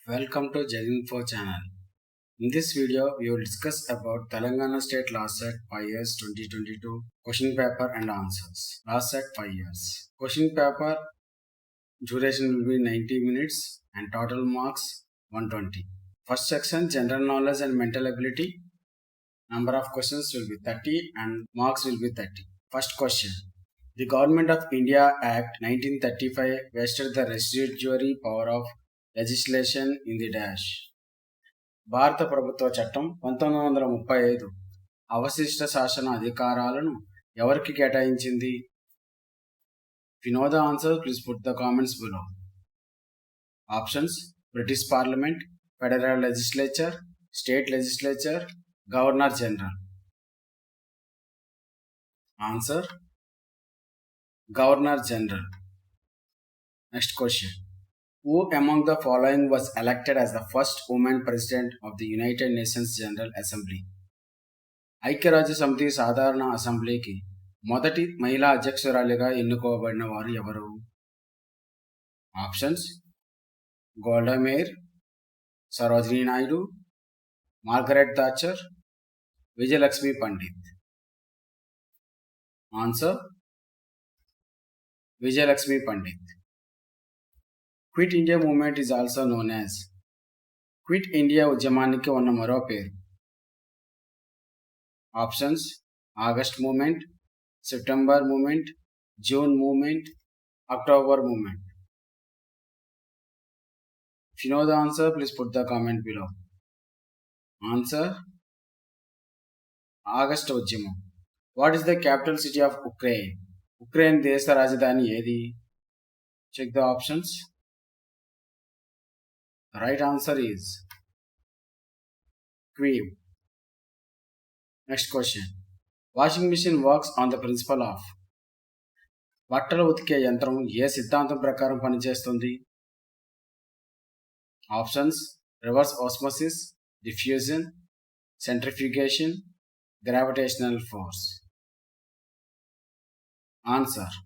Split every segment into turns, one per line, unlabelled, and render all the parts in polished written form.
Welcome to Jaginfo channel. In this video, we will discuss about Telangana State Last Set 5 years 2022 question paper and answers. Last set 5 years. Question paper duration will be 90 minutes and total marks 120. First section general knowledge and mental ability. Number of questions will be 30 and marks will be 30. First question. The Government of India Act 1935 vested the residuary power of legislation in the dash. భారత ప్రభుత్వ చట్టం 1935 అవశిష్ట శాసన అధికారాలను ఎవరికి కేటాయించింది? If you know the answer, please put the comments below. Options: British Parliament, Federal Legislature, State Legislature, Governor General. Answer: Governor General. Next question. Who among the following was elected as the first woman president of the United Nations General Assembly? ఐక్యరాజ్య సమితి సాధారణ అసెంబ్లీకి మొదటి మహిళా అధ్యక్షురాలిగా ఎన్నుకోబడిన వారు ఎవరు? Options: Golda Meir, Sarojini Naidu, Margaret Thatcher, Vijayalakshmi Pandit. Answer: Vijayalakshmi Pandit. Quit India movement is also known as. Quit India ఉద్యమానికి ఉన్న మరో పేరు. Options: August movement, September movement, June movement, October movement. If you know the answer, please put the comment below. Answer: August ఉద్యమం. What is the capital city of Ukraine? Ukraine దేశ రాజధాని ఏది? Check the options. The right answer is Kyiv. Next question. Washing machine works on the principle of. బట్టలు ఉతికే యంత్రం ఏ సిద్ధాంతం ప్రకారం పనిచేస్తుంది? Options: reverse osmosis, diffusion, centrifugation, gravitational force. Answer: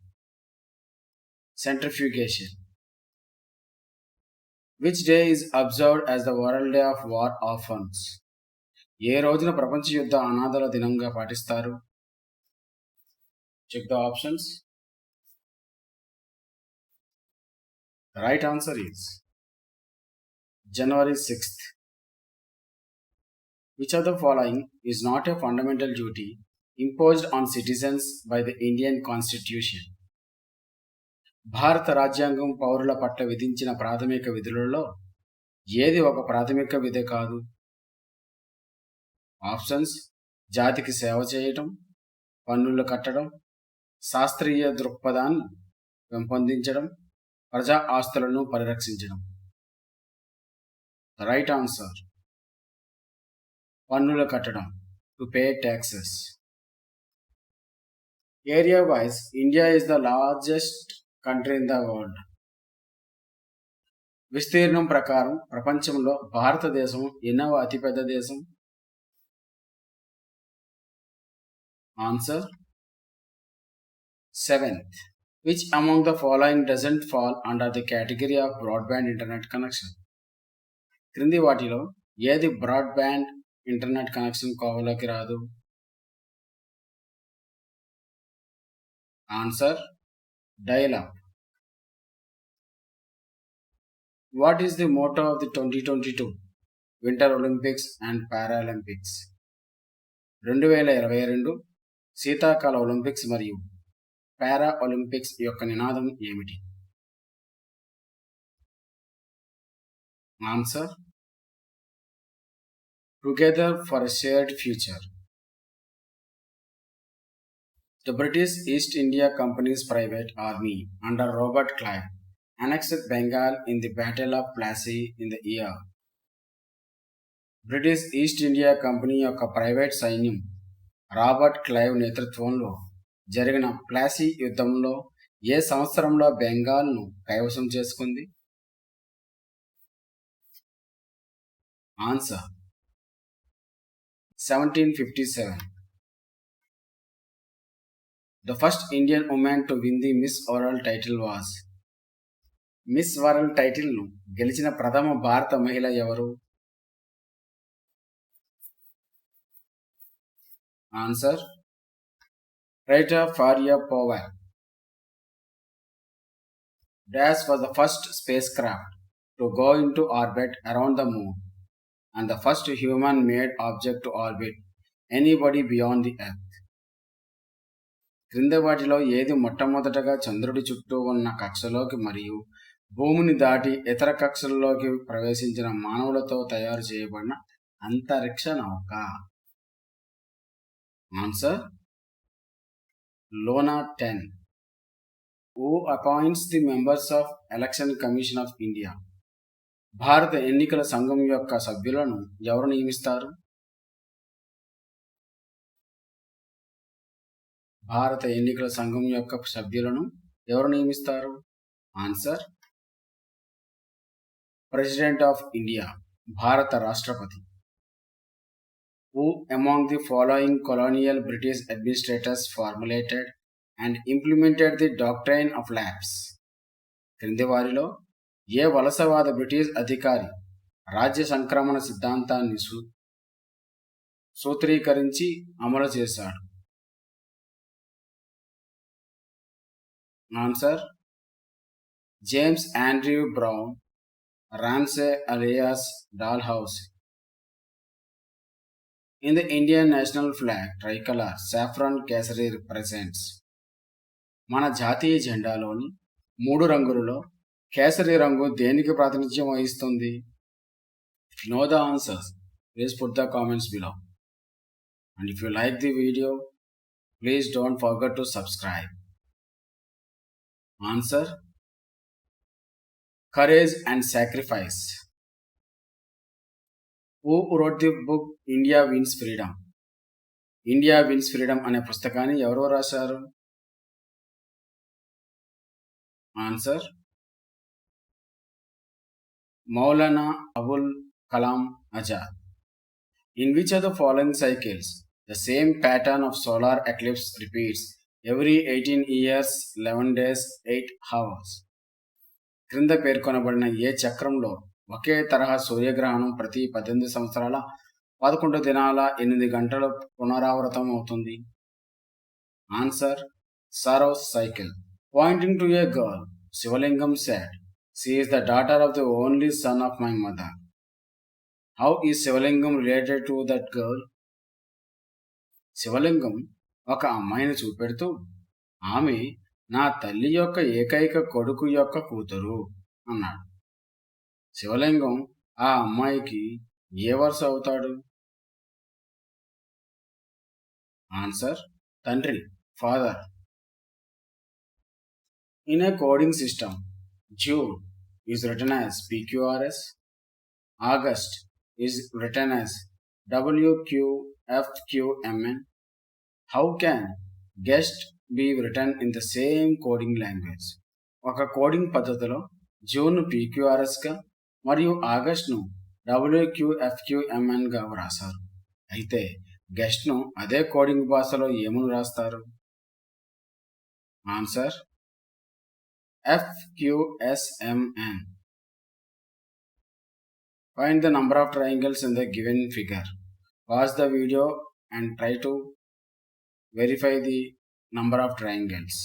centrifugation. Which day is observed as the World Day of War Orphans? ఏ రోజున ప్రపంచ యుద్ధ అనాథల దినంగా పాటిస్తారు? Check the options. The right answer is January 6th. Which of the following is not a fundamental duty imposed on citizens by the Indian Constitution? భారత రాజ్యాంగం పౌరుల పట్ల విధించిన ప్రాథమిక విధులలో ఏది ఒక ప్రాథమిక విధి కాదు? ఆప్షన్స్: జాతికి సేవ చేయటం, పన్నులు కట్టడం, శాస్త్రీయ దృక్పథాన్ని పెంపొందించడం, ప్రజా ఆస్తులను పరిరక్షించడం. ద రైట్ ఆన్సర్: పన్నులు కట్టడం, to pay taxes. Area wise India is the largest country in the world. విస్తీర్ణం ప్రకారం ప్రపంచంలో భారతదేశం ఎన్నవ అతిపెద్ద దేశం? Answer: 7th. Which among the following doesn't fall under the category of broadband internet connection? క్రింది వాటిలో ఏది బ్రాడ్బ్యాండ్ ఇంటర్నెట్ కనెక్షన్ కోవలోకి రాదు? Answer: dial-up. What is the motto of the 2022 Winter Olympics and Paralympics? 2022 శీతాకాల ఒలింపిక్స్ మరియు పారా Olympics యొక్క నినాదం ఏమిటి? Answer: together for a shared future. The British East India Company's private army under Robert Clive annexed Bengal in the Battle of Plassey in the year. British east India company యొక్క private సైన్యం Robert Clive నేతృత్వంలో జరిగిన ప్లాసీ యుద్ధంలో ఏ సంవత్సరంలో బెంగాల్ను కైవసం చేసుకుంది? Answer: 1757. The first Indian woman to win the Miss World title was. Miss World టైటిల్ను గెలిచిన ప్రథమ భారత మహిళ ఎవరు? Answer Rita Faryapova. Dash was the first spacecraft to go into orbit around the moon and the first human-made object to orbit anybody beyond the Earth. క్రింద వాటిలో ఏది మొట్టమొదటగా చంద్రుడి చుట్టూ ఉన్న కక్షలోకి మరియు భూమిని దాటి ఇతర కక్షల్లోకి ప్రవేశించిన మానవులతో తయారు చేయబడిన అంతరిక్ష నౌక? Answer Luna 10. Who appoints the members of Election Commission of India? భారత ఎన్నికల సంఘం యొక్క సభ్యులను ఎవరు నియమిస్తారు? భారత ఎన్నికల సంఘం యొక్క సభ్యులను ఎవరు నియమిస్తారు? ఆన్సర్ ప్రెసిడెంట్ ఆఫ్ ఇండియా, భారత రాష్ట్రపతి. Who among the following colonial British administrators formulated and implemented the doctrine of lapse? క్రింది వారిలో ఏ వలసవాద బ్రిటిష్ అధికారి రాజ్య సంక్రమణ సిద్ధాంతాన్ని సూత్రీకరించి అమలు చేశాడు? Answer James Andrew Brown, Ramsay alias Dalhousie. In the Indian national flag, tricolor, saffron kesari represents. మన జాతీయ జెండాలోని 3 రంగులలో కేసరి రంగు దేనికి ప్రాతినిధ్యం వహిస్తుంది? If you know the answers, please put the comments below. And if you like the video, please don't forget to subscribe. Answer courage and sacrifice. Who wrote the book India Wins Freedom? India Wins Freedom అనే పుస్తకాన్ని ఎవరు రాశారు? Answer Maulana Abul Kalam Azad. In which of the following cycles the same pattern of solar eclipse repeats every 18 years, 11 days, 8 hours? క్రింద పేర్కొనబడిన ఏ చక్రంలో ఒకే తరహా సూర్యగ్రహణం ప్రతి 18 సంవత్సరాల 11 దినాల 8 గంటల పునరావృతం అవుతుంది? Answer sorrows cycle. Pointing to A girl, శివలింగం said, "She is the daughter of the only son of my mother." How is శివలింగం related to that girl? శివలింగం ఒక అమ్మాయిని చూపెడుతూ ఆమె నా తల్లి యొక్క ఏకైక కొడుకు యొక్క కూతురు అన్నాడు. శివలింగం ఆ అమ్మాయికి ఏ వరుస అవుతాడు? ఆన్సర్ తండ్రి, father. In a coding system, June is written as PQRS, August is written as WQFQMN. How can guest be written in the same coding language? ఒక కోడింగ్ పద్ధతిలో జూన్ PQRSగా మరియు ఆగస్ట్ను WQFQMNగా వ్రాసారు. అయితే గెస్ట్ను అదే కోడింగ్ భాషలో ఏమని రాస్తారు? Answer FQSMN. Find the number of triangles in the given figure. Pause the video and try to verify the number of triangles.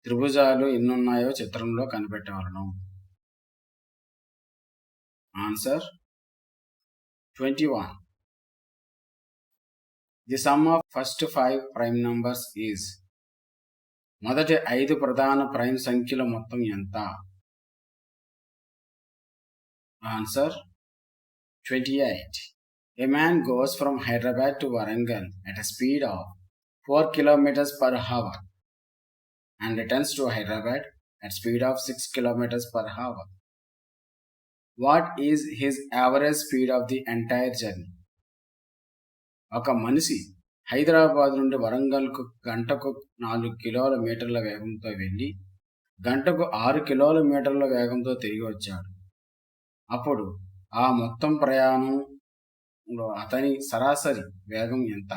త్రిభుజాలు ఎన్నున్నాయో చిత్రంలో కనిపెట్టవలను. Answer 21. The sum of first 5 prime numbers is. మొదటి 5 ప్రధాన prime సంఖ్యల మొత్తం ఎంత? Answer 28. A man goes from Hyderabad to Warangal at a speed of 4 kilometers per hour and returns to Hyderabad at speed of 6 kilometers per hour. What is his average speed of the entire journey? ఒక మనిషి హైదరాబాద్ నుండి వరంగల్కు గంటకు 4 కిలోమీటర్ల వేగంతో వెళ్ళి గంటకు 6 కిలోమీటర్ల వేగంతో తిరిగి వచ్చాడు. అప్పుడు ఆ మొత్తం ప్రయాణంలో అతని సరాసరి వేగం ఎంత?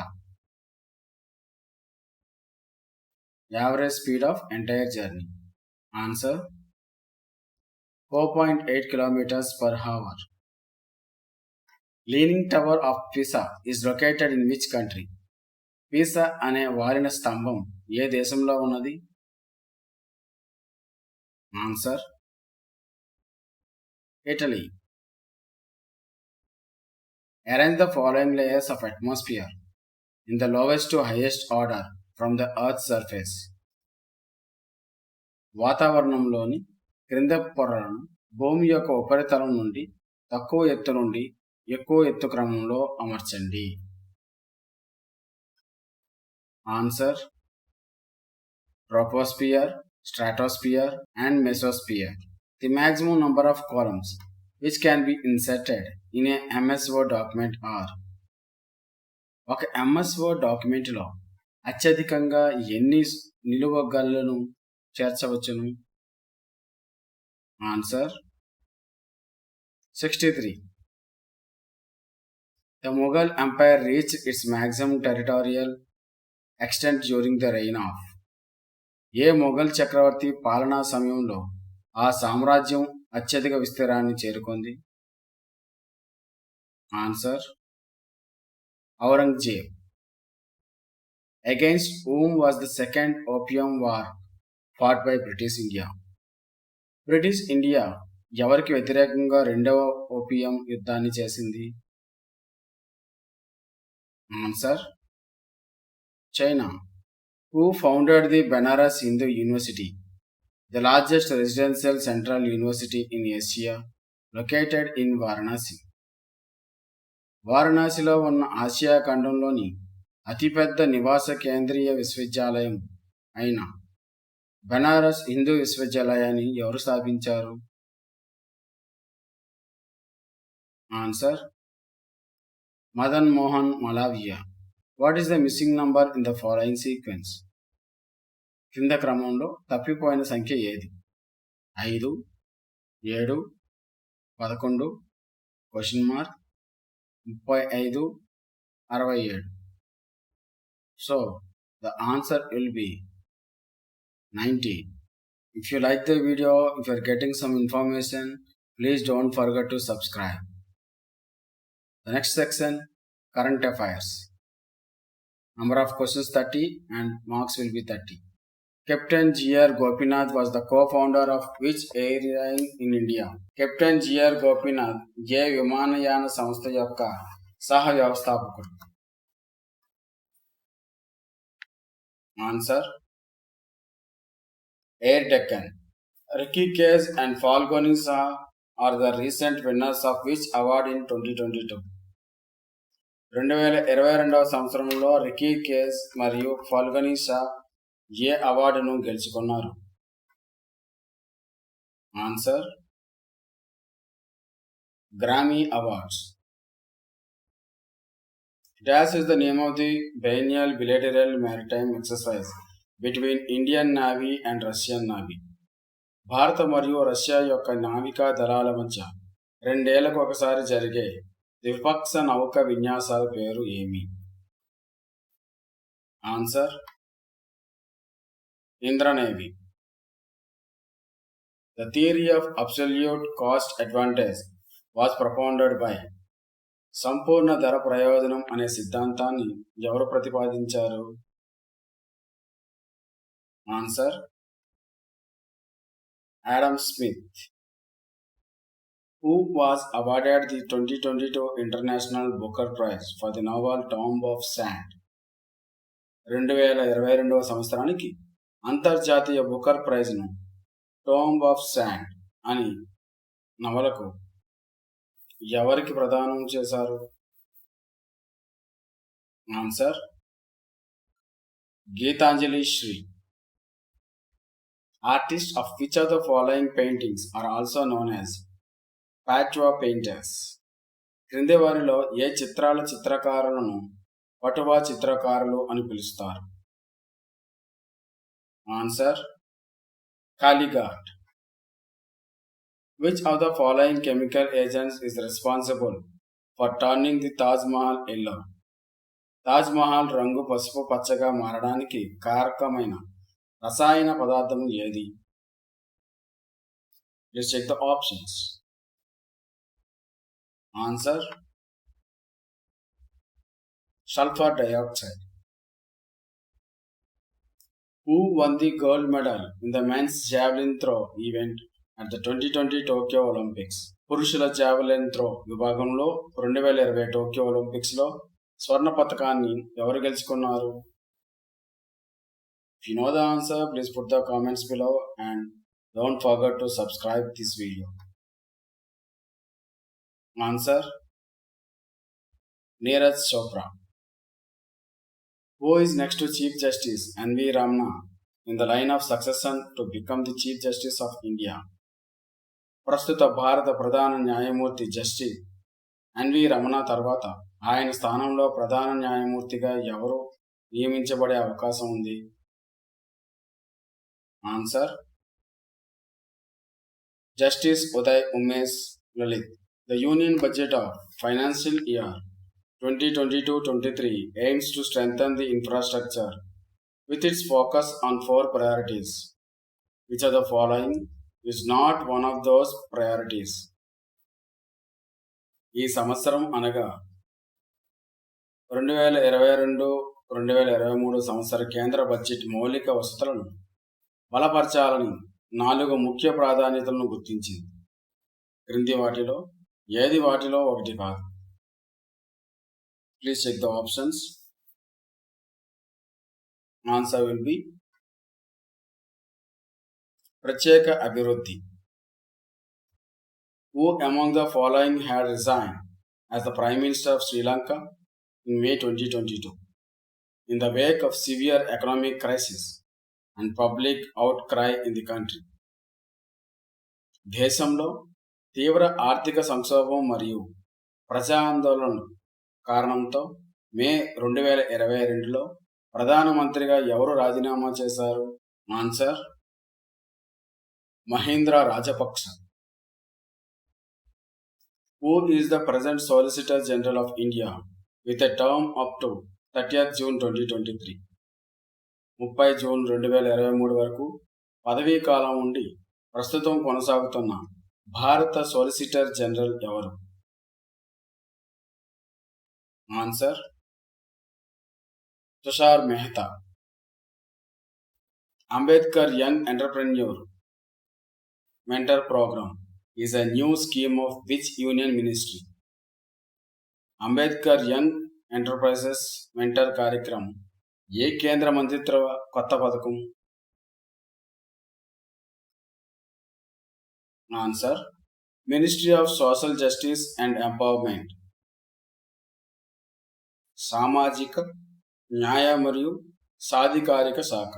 Average speed of entire journey. Answer 4.8 kilometers per hour. Leaning Tower of Pisa is located in which country? Pisa అనే వాలిన స్తంభం ఏ దేశంలో ఉన్నది? Answer Italy. Arrange the following layers of atmosphere in the lowest to highest order from the Earth's surface. వాతావరణంలోని క్రింద పొరలను భూమి యొక్క ఉపరితలం నుండి తక్కువ ఎత్తు నుండి ఎక్కువ ఎత్తు క్రమంలో అమర్చండి. Answer Troposphere, stratosphere and mesosphere. The maximum number of columns which can be inserted in a MS Word document are. ఒక MS Word డాక్యుమెంట్లో అత్యధికంగా ఎన్ని నిలువగల్లను చేర్చవచ్చును? Answer 63. The Mughal Empire reached its maximum territorial extent during the reign of. ఏ మొఘల్ చక్రవర్తి పాలనా సమయంలో ఆ సామ్రాజ్యం అత్యధిక విస్తీర్ణాన్ని చేరుకుంది? Answer Aurangzeb. Against whom was the second opium war fought by British India? British India ఎవరికి వ్యతిరేకంగా రెండవ ఓపియం యుద్ధాన్ని చేసింది? Answer China. Who founded the Banaras Hindu University, the largest residential central university in Asia, located in Varanasi? వారణాసిలో ఉన్న Asia ఖండంలోని అతిపెద్ద నివాస కేంద్రీయ విశ్వవిద్యాలయం అయిన బనారస్ హిందూ విశ్వవిద్యాలయాన్ని ఎవరు స్థాపించారు? Answer Madan Mohan Malaviya. What is the missing number in the following sequence? కింద క్రమంలో తప్పిపోయిన సంఖ్య ఏది? 5, 7, 11, question mark, 35, 67. So the answer will be 19. If you like the video, if you are getting some information, please don't forget to subscribe. The next section, current affairs. Number of questions 30 and marks will be 30. Captain G.R. Gopinath was the co-founder of which airline in India? Captain G R Gopinath ఏ విమానయాన సంస్థ యొక్క సహ వ్యవస్థాపకుడు? Answer Air Deccan. Ricky Case and Falguni Shah are the recent winners of which award in 2022? 2022వ సంవత్సరంలో Ricky case మరియు ఫాల్గనీ షా ఏ అవార్డును గెలుచుకున్నారు? Answer Grammy awards. Dash is the name of the biennial bilateral maritime exercise between Indian Navy and Russian Navy. భారత మరియు Russia యొక్క నావికా దళాల మధ్య 2 ఏళ్లకు ఒకసారి జరిగే ద్విపక్ష నౌక విన్యాసాల పేరు ఏమి? Answer ఇంద్రనేవి. The theory of absolute cost advantage was propounded by. సంపూర్ణ ధర ప్రయోజనం అనే సిద్ధాంతాన్ని ఎవరు ప్రతిపాదించారు? Answer Adam Smith. Who was awarded the 2022 International Booker Prize for the novel Tomb of Sand? 2022వ సంవత్సరానికి అంతర్జాతీయ బుకర్ ప్రైజ్ను టోంబ్ ఆఫ్ శాండ్ అని నవలకు ఎవరికి ప్రదానం చేశారు? Answer Geetanjali Shree. Artists of which of the following paintings are also known as Patwa painters? క్రింది వారిలో ఏ చిత్రాల చిత్రకారులను పటువా చిత్రకారులు అని పిలుస్తారు? Answer Kalighat. Which of the following chemical agents is responsible for turning the Taj Mahal yellow? Taj Mahal రంగు పసుపు పచ్చగా మారడానికి కారకమైన రసాయన పదార్థం ఏది? Let's check the options. Answer: sulfur dioxide. Who won the gold medal in the men's javelin throw event at the 2020 Tokyo Olympics? పురుషుల javelin throw విభాగంలో 2020 Tokyo ఒలింపిక్స్లో స్వర్ణ పతకాన్ని ఎవరు గెలుచుకున్నారు? If you know the answer, please put the comments below and don't forget to subscribe this video. Answer: Neeraj Chopra. Who is next to Chief Justice N.V. Ramana in the line of succession to become the Chief Justice of India? ప్రస్తుత భారత ప్రధాన న్యాయమూర్తి justice N V Ramana తర్వాత ఆయన స్థానంలో ప్రధాన న్యాయమూర్తిగా ఎవరు నియమించబడే అవకాశం ఉంది? Answer: justice Uday Umesh Lalit. The Union Budget of Financial Year 2022-23 aims to strengthen the infrastructure with its focus on 4 priorities. Which of the following is not one of those priorities? ఈ సంవత్సరం అనగా 2022-2023 సంవత్సర కేంద్ర బడ్జెట్ మౌలిక వసతులను బలపరచాలని 4 ముఖ్య ప్రాధాన్యతలను గుర్తించింది. క్రింది వాటిలో ఏది వాటిలో ఒకటి కాదు? Please check the options. Answer will be ప్రత్యేక అభివృద్ధి. Who among the following had resigned as the Prime Minister of Sri Lanka in May 2022 in the wake of severe economic crisis and public outcry in the country? దేశంలో తీవ్ర ఆర్థిక సంక్షోభం మరియు ప్రజా ఆందోళన కారణంతో మే 2022లో ప్రధానమంత్రిగా ఎవరు రాజీనామా చేశారు? Answer: Mahinda Rajapaksa. Who is the present Solicitor General of India with a term up to 30th June 2023? 30 June 2023 వరకు పదవీ కాలం ఉండి ప్రస్తుతం కొనసాగుతున్న భారత సోలిసిటర్ జనరల్ ఎవరు? Answer: Tushar Mehta. Ambedkar young entrepreneur mentor programme is a new scheme of which union ministry? Ambedkar young enterprises mentor కార్యక్రమం ఏ కేంద్ర మంత్రిత్వ కొత్త పథకం? ఆన్సర్: ministry of social justice and empowerment. సామాజిక న్యాయ మరియు సాధికారిక శాఖ.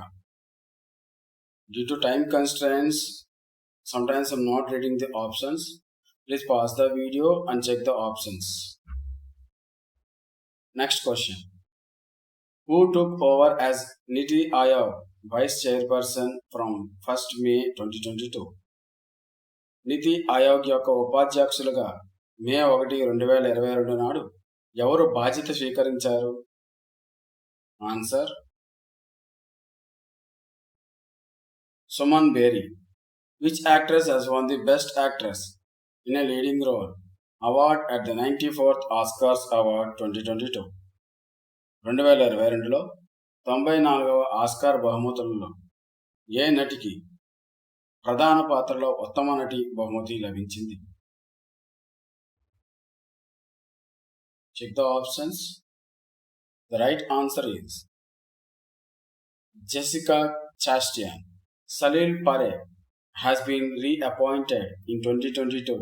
Due to time constraints, sometimes I'm not reading the options. Please pause the video and check the options. Next question. Who took over as Niti Aayog Vice Chairperson from 1st May 2022? నీతి ఆయోగ్ యొక్క ఉపాధ్యక్షులుగా మే 1, 2022 నాడు ఎవరు బాధ్యత స్వీకరించారు? Answer: Suman Bery. Which actress has won the Best Actress in a Leading Role award at the 94th Oscars Award 2022? 2022లో 94వ Oscar బహుమతులలో ఏ నటికి ప్రధాన పాత్రలో ఉత్తమ నటి బహుమతి లభించింది? Check the options. The right answer is Jessica Chastain. Salil Parekh has been reappointed in 2022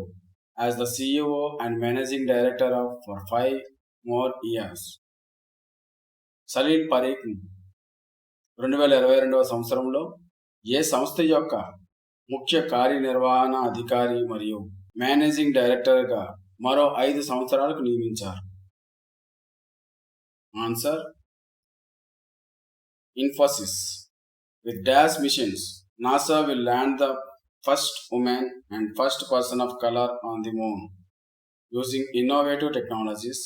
as the CEO and Managing Director for 5 more years. Salil Parekh 2022వ సంవత్సరంలో ఏ సంస్థ యొక్క ముఖ్య కార్యనిర్వహణ అధికారి మరియు మేనేజింగ్ డైరెక్టర్గా మరో 5 సంవత్సరాలకు నియమించారు? Answer: Infosys. With DAS missions, NASA will land the first woman and first person of color on the moon using innovative technologies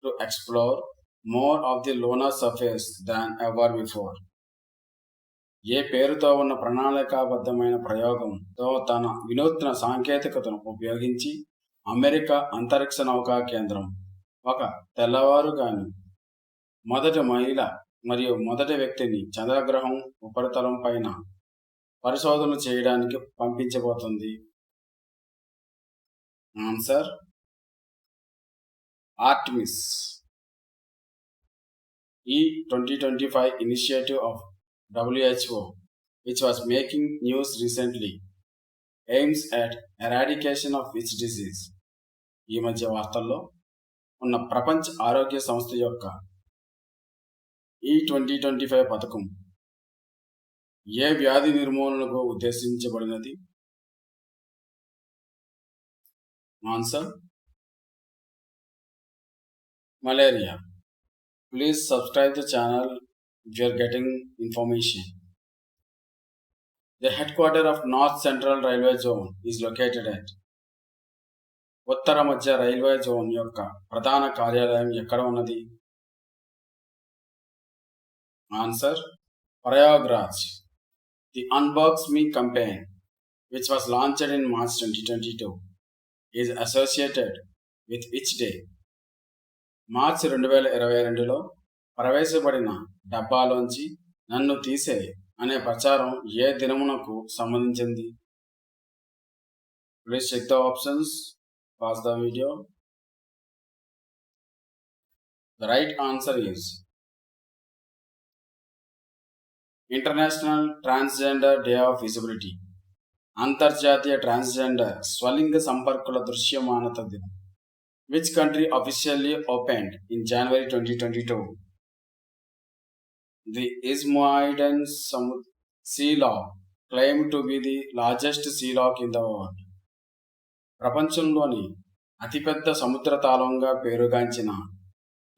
to explore more of the lunar surface than ever before. ఏ పేరుతో ఉన్న ప్రణాళికాబద్ధమైన ప్రయోగంతో తన వినూత్న సాంకేతికతను ఉపయోగించి America అంతరిక్ష నౌకా కేంద్రం ఒక తెల్లవారుగాని మొదటి మహిళ మరియు మొదటి వ్యక్తిని చంద్రగ్రహం ఉపరితలం పైన పరిశోధనలు చేయడానికి పంపించబోతుంది? Answer Artemis. ఈ 2025 initiative of WHO, which was making news recently, aims at eradication of which disease? ఈ మధ్య వార్తల్లో ఉన్న ప్రపంచ ఆరోగ్య సంస్థ యొక్క ఈ 2025 పథకం ఏ వ్యాధి నిర్మూలనకు ఉద్దేశించబడినది? Answer malaria. Please subscribe the channel if you are getting information. The headquarters of North Central Railway Zone is located at ఉత్తర మధ్య రైల్వే జోన్ యొక్క ప్రధాన కార్యాలయం ఎక్కడ ఉన్నది? Answer Prayagraj. The Unbox Me campaign, which was launched in March 2022, is associated with which day? మార్చి 2022లో ప్రవేశపడిన డబ్బాలోంచి నన్ను తీసే అనే ప్రచారం ఏ దినమునకు సంబంధించింది? Please check the options. Pause the video. The right answer is International Transgender Day of Visibility. అంతర్జాతీయ ట్రాన్స్జెండర్ స్వలింగ సంపర్కుల దృశ్యమానత దినం. Which country officially opened in January 2022? The Ismoiden Sea Lock, claimed to be the largest sea lock in the world. ప్రపంచంలోని అతిపెద్ద సముద్ర తాళంగా పేరుగాంచిన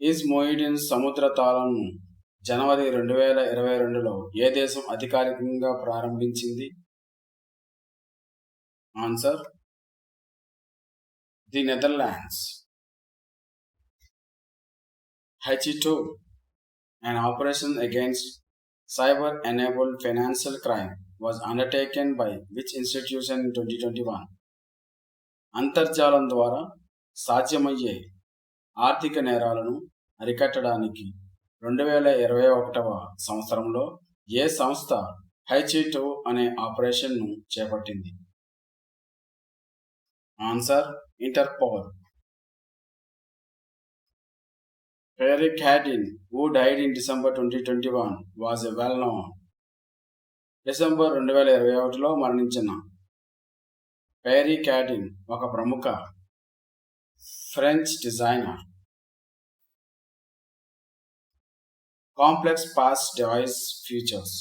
ఇస్మోయిడెన్ సముద్ర తాళంను జనవరి 2022లో ఏ దేశం అధికారికంగా ప్రారంభించింది? Answer the Netherlands. H2, an operation against cyber-enabled financial crime, was undertaken by which institution in 2021? అంతర్జాలం ద్వారా సాధ్యమయ్యే ఆర్థిక నేరాలను అరికట్టడానికి 2021వ సంవత్సరంలో ఏ సంస్థ H2 అనే ఆపరేషన్ను చేపట్టింది? Answer interpole. Perry Cadin, who died in December 2021, was a well-known. December 2021లో మరణించిన పేరీ క్యాడిన్ ఒక ప్రముఖ French designer. Complex pass device features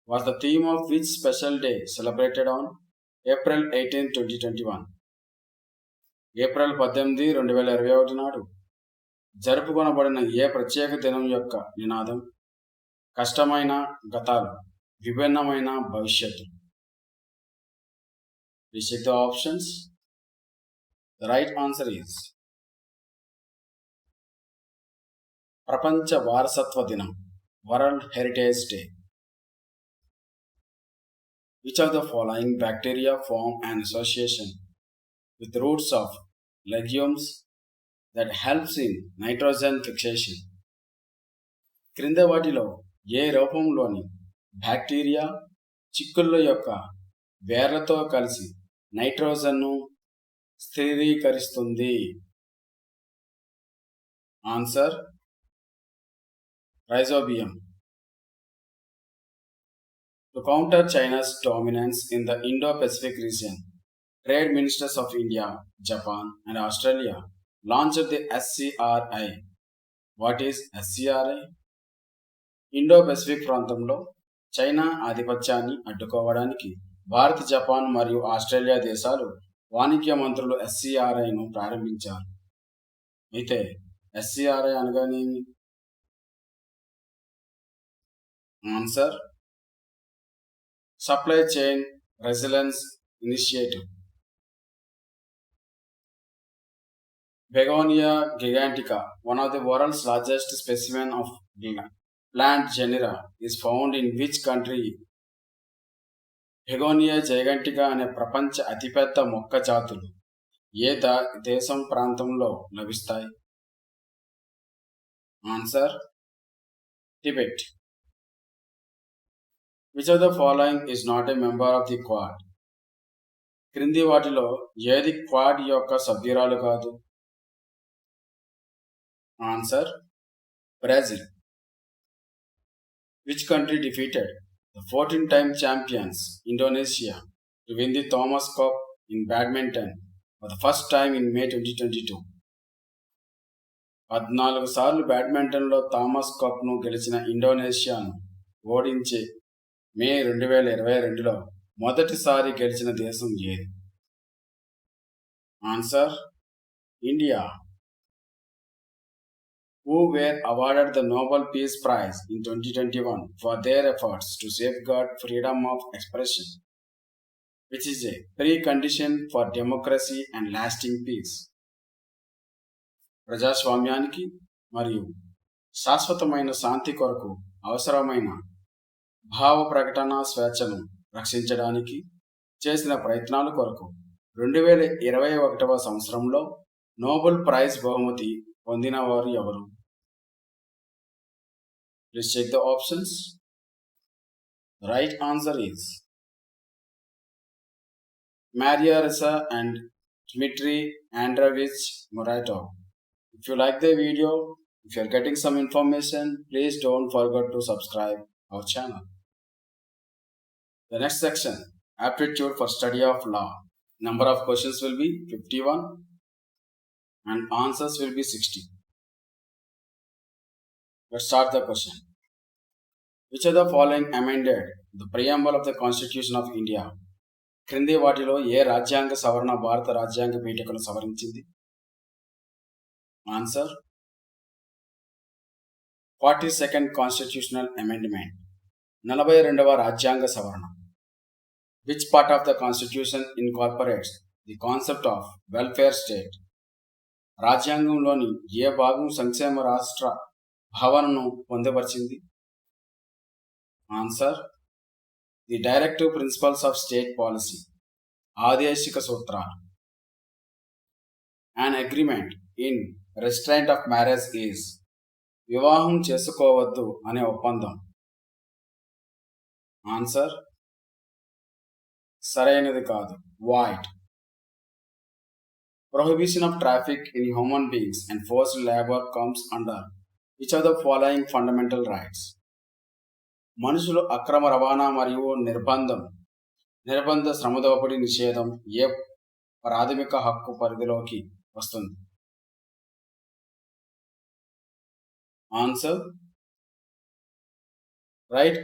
was the theme of which special day celebrated on April 18, 2021? April 18, 2021 నాడు జరుపుకొనబడిన ఏ ప్రత్యేక దినం యొక్క నినాదం కష్టమైన గతాలు, విభిన్నమైన భవిష్యత్తు? Please check the options. The right answer is ప్రపంచ వారసత్వ దినం, world heritage day. Which of the following bacteria form an association with roots of legumes that helps in nitrogen fixation? క్రింద వాటిలో ఏ రూపంలోని బ్యాక్టీరియా చిక్కుళ్ళ యొక్క వేర్లతో కలిసి నైట్రోజన్ను స్థిరీకరిస్తుంది? Answer rhizobium. To counter China's dominance in the Indo-Pacific region, trade ministers of India, Japan, and Australia launched the SCRI. What is SCRI? Indo-Pacific ప్రాంతంలో China ఆధిపత్యాన్ని అడ్డుకోవడానికి భారత్, జపాన్ మరియు ఆస్ట్రేలియా దేశాలు వాణిజ్య మంత్రులు SCRIను ప్రారంభించారు. అయితే SCRI అనగానేమి? Answer supply chain resilience initiative. Begonia gigantica, one of the world's largest specimen of plant genera is found in which country? Begonia gigantica అనే ప్రపంచ అతిపెద్ద మొక్క జాతులు ఏ దేశం ప్రాంతంలో లభిస్తాయి? Answer Tibet. Which of the following is not a member of the Quad? క్రింది వాటిలో ఏది క్వాడ్ యొక్క సభ్యురాలు కాదు? Answer Brazil. Which country defeated the 14-time champions Indonesia to win the Thomas Cup in badminton for the first time in May 2022? 14 సార్లు బ్యాడ్మింటన్లో Thomas కప్ను గెలిచిన ఇండోనేషియాను ఓడించి మే 2022లో మొదటిసారి గెలిచిన దేశం ఏది? Answer India. Who were awarded the Nobel Peace Prize in 2021 for their efforts to safeguard freedom of expression, which is a precondition for democracy and lasting peace? ప్రజాస్వామ్యానికి మరియు శాశ్వతమైన శాంతి కొరకు అవసరమైన భావ ప్రకటన స్వేచ్ఛను రక్షించడానికి చేసిన ప్రయత్నాల కొరకు 2021వ సంవత్సరంలో నోబెల్ ప్రైజ్ బహుమతి పొందినవారు ఎవరు? Please check the options. The right answer is Maria Ressa and Dmitry Andreevich Muratov. If you like the video, if you are getting some information, please don't forget to subscribe our channel. The next section, aptitude for study of law. Number of questions will be 51 and answers will be 60. Let's start the question. Which of the following amended the preamble of the Constitution of India? క్రింది వాటిలో ఏ రాజ్యాంగ సవరణ భారత రాజ్యాంగ పీఠికను సవరించింది? Answer 42nd Constitutional Amendment. 42వ రాజ్యాంగ సవరణ. Which part of the Constitution incorporates the concept of welfare state? రాజ్యాంగంలోని ఏ భాగం సంక్షేమ రాష్ట్ర భావనను పొందుపరిచింది? Answer the directive principles of state policy, ఆదేశిక సూత్రాలు. An agreement in restraint of marriage is వివాహం చేసుకోవద్దు అనే ఒప్పందం. ఆన్సర్ సరైనది కాదు, void. Prohibition of traffic in human beings and forced labor comes under which of the following fundamental rights? మనుషులు అక్రమ రవాణా మరియు నిర్బంధ శ్రమ దోపిడీ నిషేధం ఏ ప్రాథమిక హక్కు పరిధిలోకి వస్తుంది? ఆన్సర్ రైట్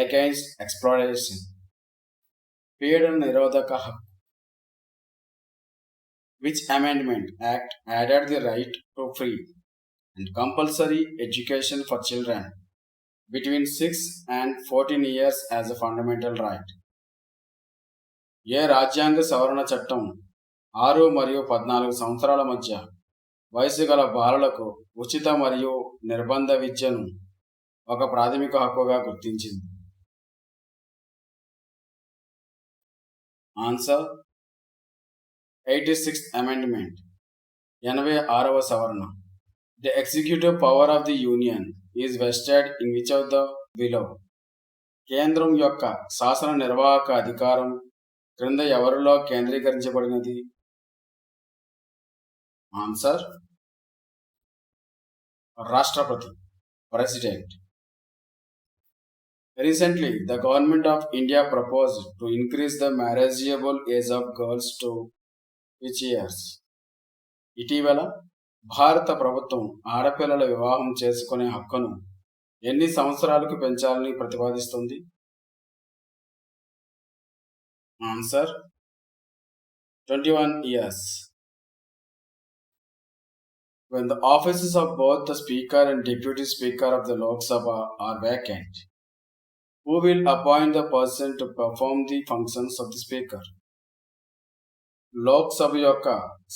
అగైన్స్ట్ ఎక్స్‌ప్లాయిటేషన్, పీడన నిరోధక హక్కు. Which amendment act added the right to free and compulsory education for children between 6 and 14 years as a fundamental right? ఏ రాజ్యాంగ సవరణ చట్టం 6 మరియు 14 సంవత్సరాల మధ్య వయసు గల బాలలకు ఉచిత మరియు నిర్బంధ విద్యను ఒక ప్రాథమిక హక్కుగా గుర్తించింది? Answer 86th Amendment. 86వ సవరణ. The executive power of the Union is vested in which of the below? కేంద్రం యొక్క శాసన నిర్వాహక అధికారం క్రింద ఎవరిలో కేంద్రీకరించబడినది? ఆన్సర్ రాష్ట్రపతి, president. Recently, the government of India proposed to increase the marriageable age of girls to which years? ఇటీవల భారత ప్రభుత్వం ఆడపిల్లల వివాహం చేసుకునే హక్కును ఎన్ని సంవత్సరాలకు పెంచాలని ప్రతిపాదిస్తుంది? Answer 21 years. When the offices of both the Speaker and Deputy Speaker of the Lok Sabha are vacant, who will appoint the person to perform the functions of the Speaker? Lok Sabha యొక్క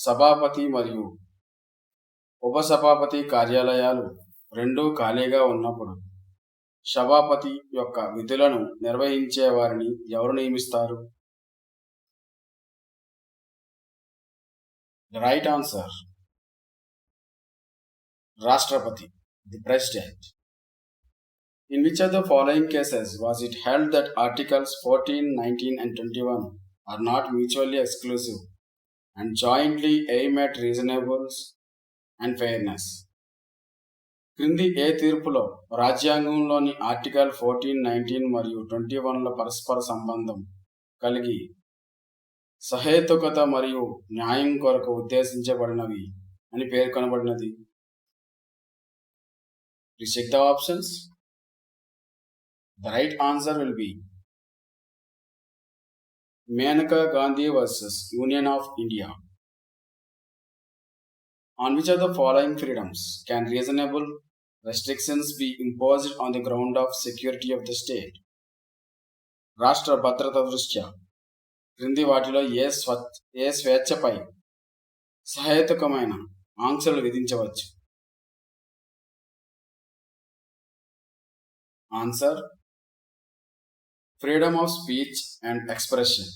సభాపతి మరియు ఉపసభాపతి కార్యాలయాలు రెండూ ఖాళీగా ఉన్నప్పుడు సభాపతి యొక్క విధులను నిర్వహించే వారిని ఎవరు నియమిస్తారు? The right answer, Rashtrapati, the President. In which of the following cases was it held that Articles 14, 19 and 21 are not mutually exclusive and jointly aim at reasonableness and fairness? క్రింది ఏ తీర్పులో రాజ్యాంగంలోని ఆర్టికల్ 14, 19 మరియు 21ల పరస్పర సంబంధం కలిగి సహేతుకత మరియు న్యాయం కొరకు ఉద్దేశించబడినవి అని పేర్కొనబడినది? Please check the options. The right answer will be Maneka Gandhi versus Union of India. On which of the following freedoms can reasonable restrictions be imposed on the ground of security of the state? రాష్ట్ర భద్రత దృష్ట్యా క్రింది వాటిలో ఏ స్వేచ్ఛపై సహేతుకమైన ఆంక్షలు విధించవచ్చు? Answer, freedom of speech and expression,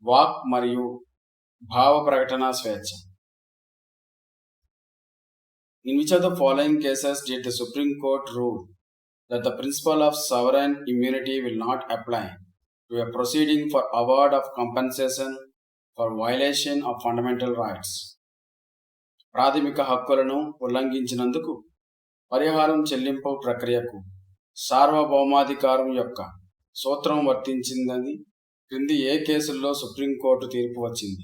వాక్ మరియు భావ ప్రకటన స్వేచ్ఛ. In which of the following cases did the Supreme Court rule that the principle of sovereign immunity will not apply to a proceeding for award of compensation for violation of fundamental rights? ప్రాథమిక హక్కులను ఉల్లంఘించినందుకు పరిహారం చెల్లింపు ప్రక్రియకు సార్వభౌమాధికారం యొక్క సూత్రం వర్తించిందని క్రింది ఏ కేసుల్లో supreme court తీర్పు వచ్చింది?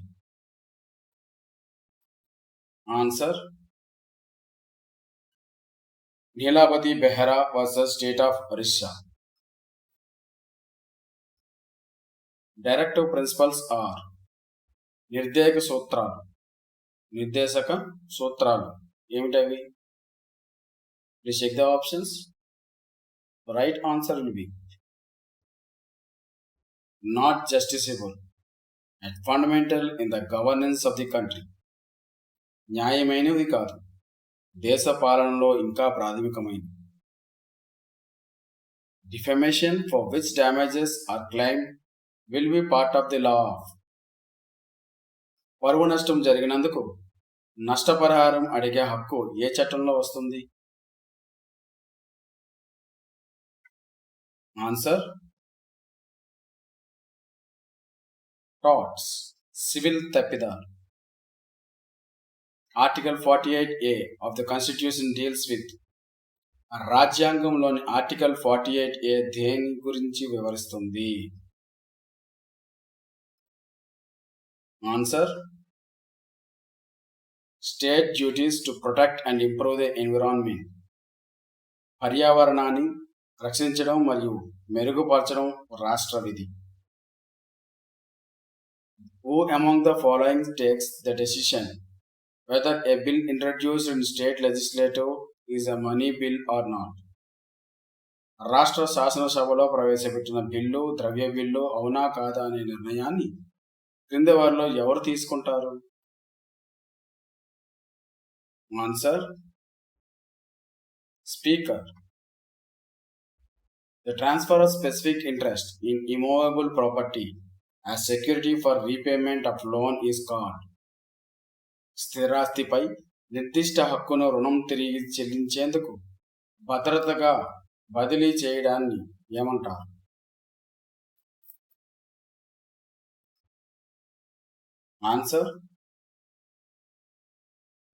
Answer, Nilavati Behera versus state of Orissa. Directive principles or నిర్దేశక సూత్రాలు ఏమిటవి? Please check the options. The right answer will be not justiciable and fundamental in the governance of the country. న్యాయమైనవి కాదు, దేశ పాలనలో ఇంకా ప్రాథమికమైనది. Defamation for which damages are claimed will be part of the law of. పరువు నష్టం జరిగినందుకు నష్టపరిహారం అడిగే హక్కు ఏ చట్టంలో వస్తుంది? ఆన్సర్, టాట్స్, సివిల్ తప్పిదాలు. Article 48A of the constitution deals with. రాజ్యాంగంలోని ఆర్టికల్ 48A దేని గురించి వివరిస్తుంది? Answer, state duties to protect and improve the environment. పర్యావరణాన్ని రక్షించడం మరియు మెరుగుపరచడం రాష్ట్ర విధి. Who among the following takes the decision whether a bill introduced in state legislature is a money bill or not? రాష్ట్ర శాసనసభలో ప్రవేశపెట్టిన బిల్లు ద్రవ్య బిల్లు అవునా కాదా అనే నిర్ణయాన్ని క్రింది వారిలో ఎవరు తీసుకుంటారు? Answer, speaker. The transfer of specific interest in immovable property as security for repayment of loan is called. స్థిరాస్తిపై నిర్దిష్ట హక్కును రుణం తిరిగి చెల్లించేందుకు భద్రతగా బదిలీ చేయడాన్ని ఏమంటారు? ఆన్సర్,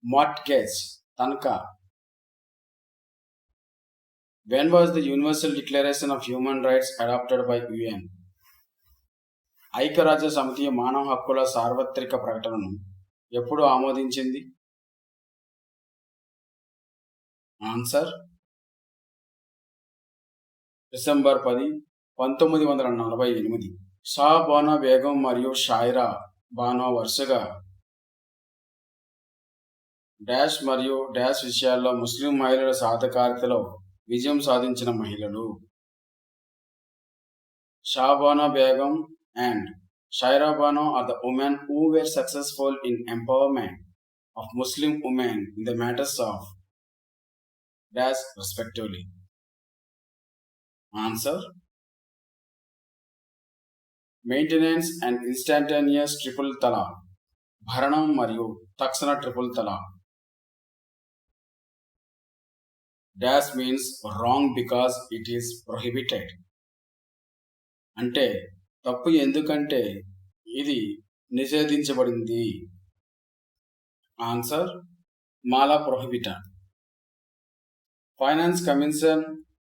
మార్ట్గేజ్, తనఖా. When was the Universal Declaration of Human Rights adopted by UN? ఐక్యరాజ్య సమితి మానవ హక్కుల సార్వత్రిక ప్రకటనను ఎప్పుడు ఆమోదించింది? Answer, December 10, 1948. షా బానో బేగం మరియు షాయిరా బానో వరుసగా డాష్ మరియు డాష్ విషయాల్లో ముస్లిం మహిళల సాధికారతలో విజయం సాధించిన మహిళలు. Shah Bano Begum and Shaira Bano are the women who were successful in empowerment of Muslim women in the matters of dash respectively. Answer maintenance and instantaneous triple talaq. భరణం మరియు తక్షణ triple talaq. Dash means wrong because it is prohibited. అంటే తప్పు ఎందుకంటే ఇది నిషేధించబడింది. Answer mala prohibita. Finance commission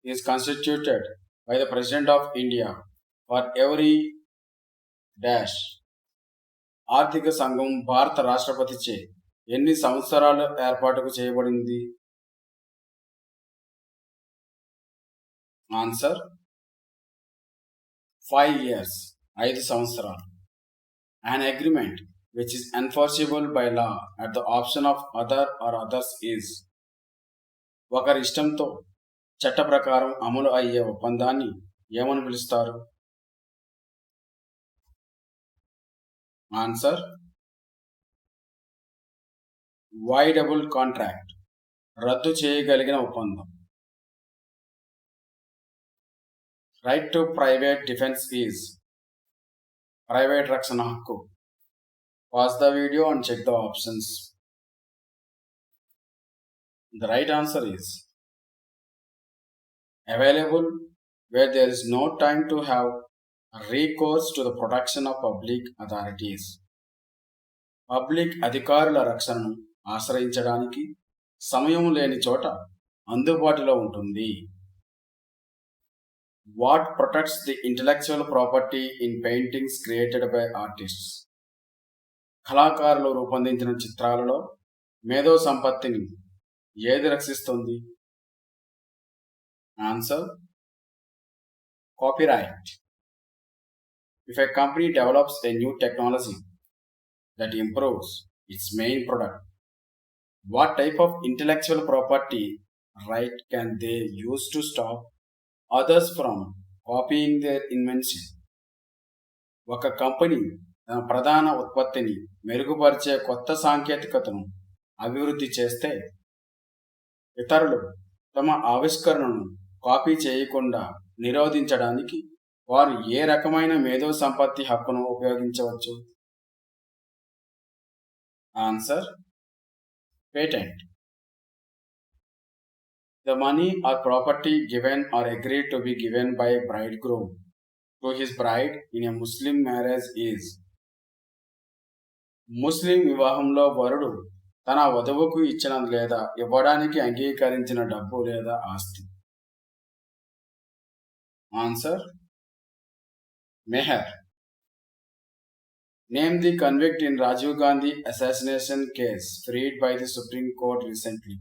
is constituted by the President of India for every dash. ఆర్థిక సంఘం భారత రాష్ట్రపతిచే ఎన్ని సంవత్సరాల ఏర్పాటుకు చేయబడింది? ఆన్సర్ 5 years, 5 సంవత్సరాలు. An agreement which is enforceable by law at the option of other or others is. ఒకరి ఇష్టంతో చట్ట ప్రకారం అమలు అయ్యే ఒప్పందాన్ని ఏమని పిలుస్తారు? ఆన్సర్ వాయిడబుల్ కాంట్రాక్ట్, రద్దు చేయగలిగిన ఒప్పందం. Right to private defence is. Private రక్షణ హక్కు. Pause the video and check the options. The right answer is available where there is no time to have recourse to the protection of public authorities. Public అధికారుల రక్షణను ఆశ్రయించడానికి సమయం లేని చోట అందుబాటులో ఉంటుంది. What protects the intellectual property in paintings created by artists. కళాకారులు రూపొందించిన చిత్రాలలో మేధో సంపత్తిని ఏది రక్షిస్తుంది? Answer copyright. If a company develops a new technology that improves its main product, what type of intellectual property right can they use to stop others from copying their invention? ఒక company తన ప్రధాన ఉత్పత్తిని మెరుగుపరిచే కొత్త సాంకేతికతను అభివృద్ధి చేస్తే ఇతరులు తమ ఆవిష్కరణను కాపీ చేయకుండా నిరోధించడానికి వారు ఏ రకమైన మేధో సంపత్తి హక్కును ఉపయోగించవచ్చు? Answer patent. The money or property given or agreed to be given by a bridegroom to his bride in a Muslim marriage is. ముస్లిం వివాహంలో వరుడు తన వధువుకు ఇచ్చిన లేదా ఇవ్వడానికి అంగీకరించిన డబ్బు లేదా ఆస్తి. Answer Mehr. Name the convict in Rajiv Gandhi assassination case freed by the supreme court recently.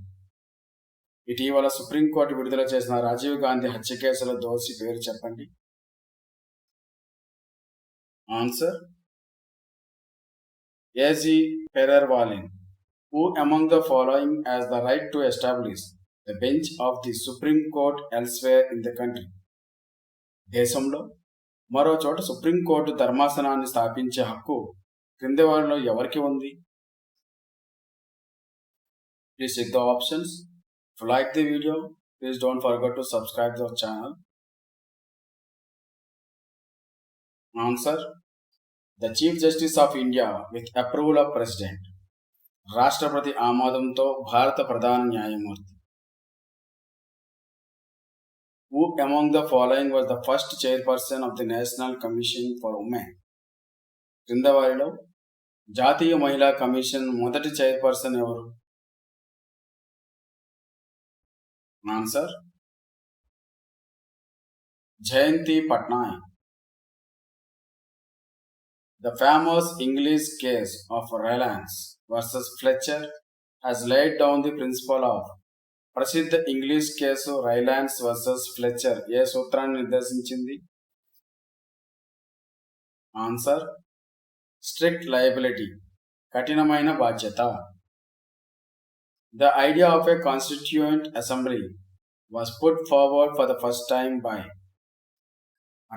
ఇటీవల సుప్రీంకోర్టు విడుదల చేసిన రాజీవ్ గాంధీ హత్య కేసులో దోషి పేరు చెప్పండి. Answer A G Perarivalan. Who among the following has the right to establish the bench of the Supreme Court elsewhere in the country? దేశంలో మరో చోట సుప్రీంకోర్టు ధర్మాసనాన్ని స్థాపించే హక్కు క్రింది వారిలో ఎవరికి ఉంది? Please check the options. If you like the video, please don't forget to subscribe to our channel. Answer the Chief Justice of India with approval of President. రాష్ట్రపతి ఆమోదంతో భారత ప్రధాన న్యాయమూర్తి. Who among the following was the first chairperson of the National Commission for Women? క్రింద వారిలో జాతీయ మహిళా commission మొదటి chairperson ఎవరు? Answer Jayanthi Patnaik. The famous English case of Rylance versus Fletcher has laid down the principle of. ప్రసిద్ధ English case రైలాన్స్ versus Fletcher ఏ సూత్రాన్ని నిర్దేశించింది? Answer strict liability, కఠినమైన బాధ్యత. The idea of a constituent assembly was put forward for the first time by.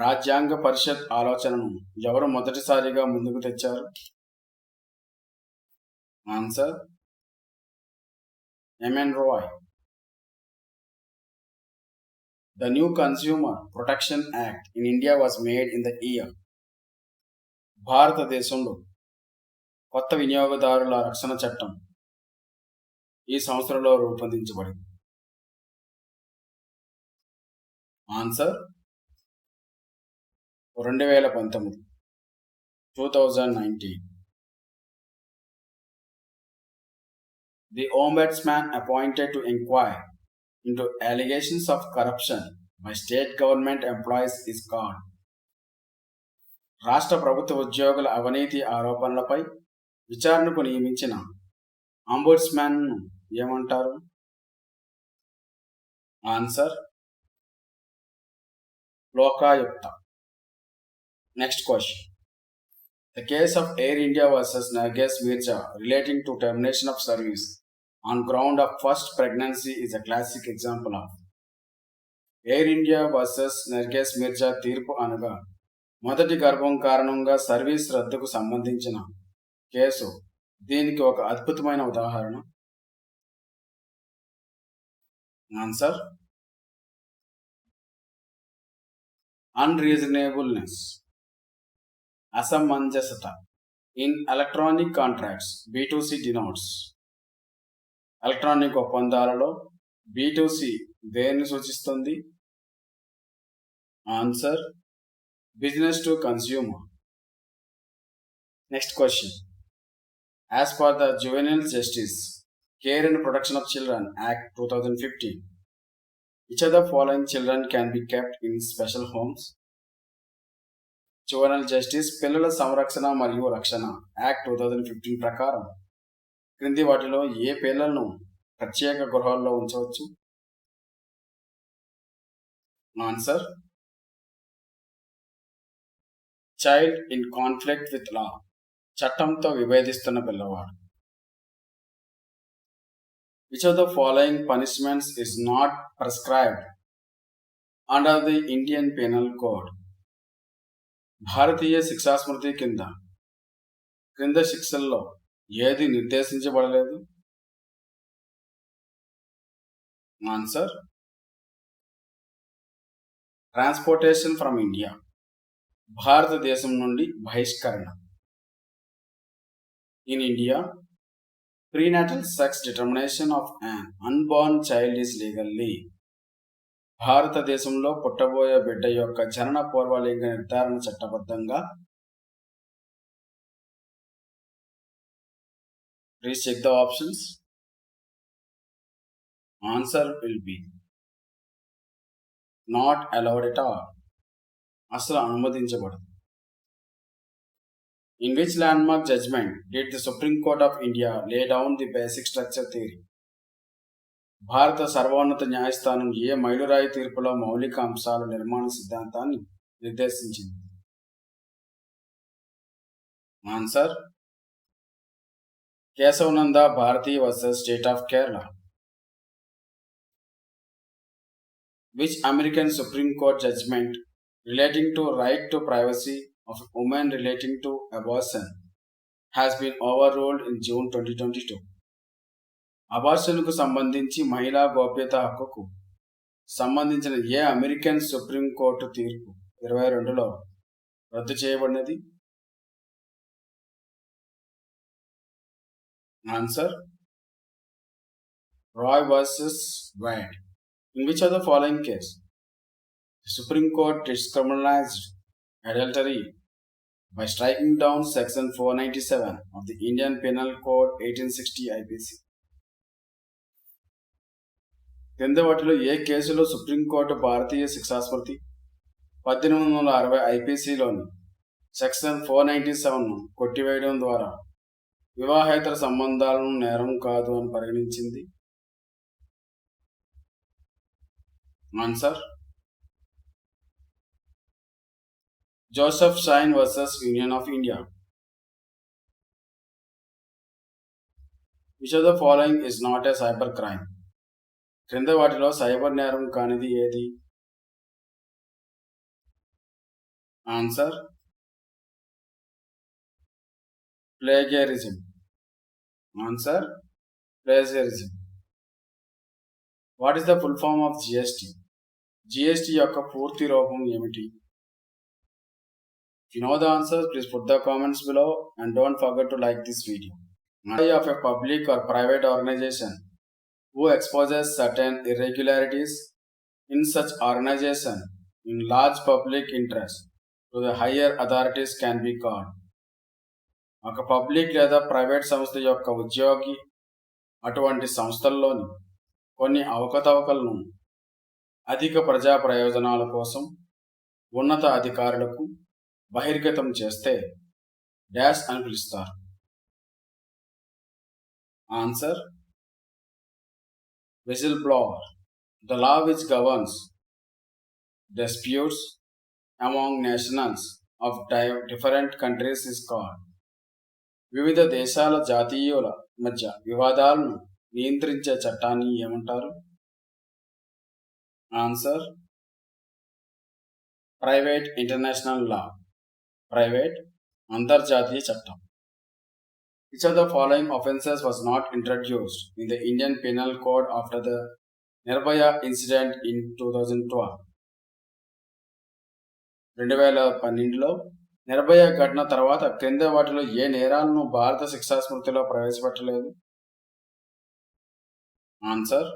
రాజ్యాంగ పరిషత్ ఆలోచనను ఎవరు మొదటిసారిగా ముందుకు తెచ్చారు? Answer MN Roy. The new Consumer Protection Act in India was made in the year. భారతదేశంలో కొత్త వినియోగదారుల రక్షణ చట్టం ఈ సంవత్సరంలో రూపొందించబడింది. Answer 2019. 2019. The Ombudsman appointed to inquire into allegations of corruption by state government employees is called. రాష్ట్ర ప్రభుత్వ ఉద్యోగుల అవినీతి ఆరోపణలపై విచారణకు నియమించిన అంబుడ్స్మ్యాన్ను ఏమంటారు? Answer Lokayukta. Next question. The case of Air India versus Narges Mirza relating to termination of service on ground of first pregnancy is a classic example of. Air India versus నర్గేస్ Mirza తీర్పు అనగా మొదటి గర్భం కారణంగా సర్వీస్ రద్దుకు సంబంధించిన కేసు. దీనికి ఒక అద్భుతమైన ఉదాహరణ. ఆన్సర్ అన్రీజనబుల్నెస్, అసమంజసత in electronic contracts B2C denotes. Electronic ఒప్పందాలలో B2C దేన్ని సూచిస్తుంది? Answer business to consumer. Next question. As per the juvenile justice care and protection of children act 2015, which of the following children can be kept in special homes? Juvenile justice పిల్లల సంరక్షణ మరియు రక్షణ act 2015 ప్రకారం క్రింది వాటిలో ఏ పిల్లలను ప్రత్యేక గృహాల్లో ఉంచవచ్చు? Answer child in conflict with law, చట్టంతో విభేదిస్తున్న పిల్లవాడు. Which of the following punishments is not prescribed under the Indian Penal Code? భారతీయ శిక్షాస్మృతి క్రింద శిక్షల్లో ఏది నిర్దేశించబడలేదు? ఆన్సర్ ట్రాన్స్పోర్టేషన్ ఫ్రమ్ ఇండియా, భారతదేశం నుండి బహిష్కరణ. In India, prenatal sex determination of an unborn child is legally. భారతదేశంలో పుట్టబోయే బిడ్డ యొక్క జనన పూర్వలింగ నిర్ధారణ చట్టబద్ధంగా. Please check the options. Answer will be not allowed at all. అసలు అనుమతించబడదు. In which landmark judgment did the Supreme Court of India lay down the basic structure theory? భారత సర్వోన్నత న్యాయస్థానం ఏ మైలురాయి తీర్పులో మౌలిక అంశాల నిర్మాణ సిద్ధాంతాన్ని నిర్దేశించింది? Answer Kesavananda Bharati versus state of Kerala. Which American Supreme Court judgment relating to right to privacy of women relating to abortion has been overruled in June 2022? అబార్షన్కు సంబంధించి మహిళా గోప్యత హక్కుకు సంబంధించిన ఏ అమెరికన్ సుప్రీం కోర్టు తీర్పు 2022లో రద్దు చేయబడినది? Answer Roe versus Wade. In which of the following case the Supreme Court discriminalized adultery by striking down section 497 of the Indian Penal Code 1860 IPC? క్రింద వాటిలో ఏ కేసులో సుప్రీంకోర్టు భారతీయ శిక్షాస్మృతి 1860 ఐపీసీలోని సెక్షన్ 497ను కొట్టివేయడం ద్వారా వివాహేతర సంబంధాలను నేరం కాదు అని పరిగణించింది? Answer Joseph Shine versus union of India. Which of the following is not a cyber crime? క్రింద వాటిలో సైబర్ నేరం కానిది ఏది? Answer plagiarism. Answer plagiarism. What is the full form of GST? GST యొక్క పూర్తి రూపం ఏమిటి? If you know the answers, please put the comments below and don't forget to like this video. Employee of a public or private organization who exposes certain irregularities in such organization in large public interest to the higher authorities can be called. ఒక public లేదా private సంస్థ యొక్క ఉద్యోగి అటువంటి సంస్థల్లోని కొన్ని అవకతవకలను అధిక ప్రజా ప్రయోజనాల కోసం ఉన్నత అధికారులకు బహిర్గతం చేస్తే డాష్ అని పిలుస్తారు. Answer whistle blower. The law which governs disputes among nationals of different countries is called. వివిధ దేశాల జాతీయుల మధ్య వివాదాలను నియంత్రించే చట్టాన్ని ఏమంటారు? Answer private international law. Private అంతర్జాతీయ చట్టం. Which of the following offences was not introduced in the Indian Penal Code after the Nirbhaya incident in 2012? 2012లో Nirbhaya ఘటన తర్వాత క్రింద వాటిలో ఏ నేరాలను భారత శిక్షా స్మృతిలో ప్రవేశపెట్టలేదు? Answer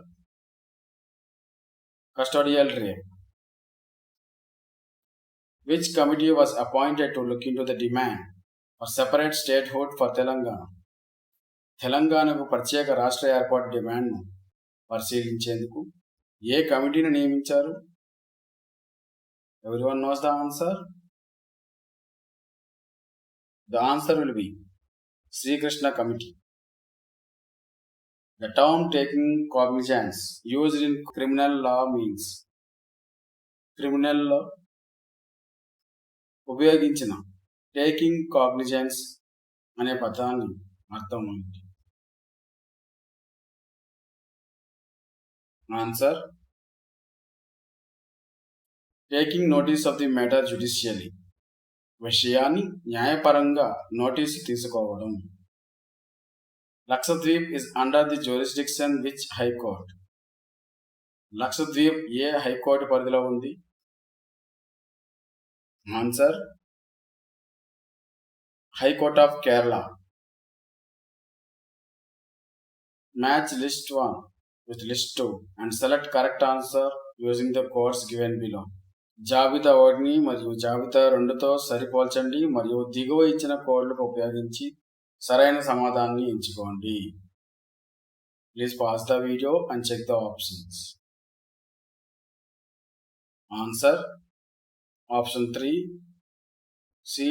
custodial rape. Which committee was appointed to look into the demand for separate statehood for Telangana? తెలంగాణకు ప్రత్యేక రాష్ట్ర ఏర్పాటు డిమాండ్ను పరిశీలించేందుకు ఏ కమిటీని నియమించారు? Everyone knows the answer. The answer will be Sri Krishna Committee. The term taking cognizance used in criminal law means criminal law ఉపయోగించిన taking cognizance అనే పదాన్ని అర్థం ఏంటి? Answer taking notice of the matter judicially. విషయాన్ని న్యాయపరంగా notice తీసుకోవడం. Lakshadweep is under the jurisdiction which high court? Lakshadweep A high court పరిధిలో ఉంది? Answer high court of Kerala. Match list 1 with list 2 and select correct answer using the codes given below. జాబితా 1 మరియు జాబితా 2తో సరిపోల్చండి మరియు దిగువ ఇచ్చిన కోడ్లకు ఉపయోగించి సరైన సమాధానాన్ని ఎంచుకోండి. Please pause the video and check the options. Answer option 3 C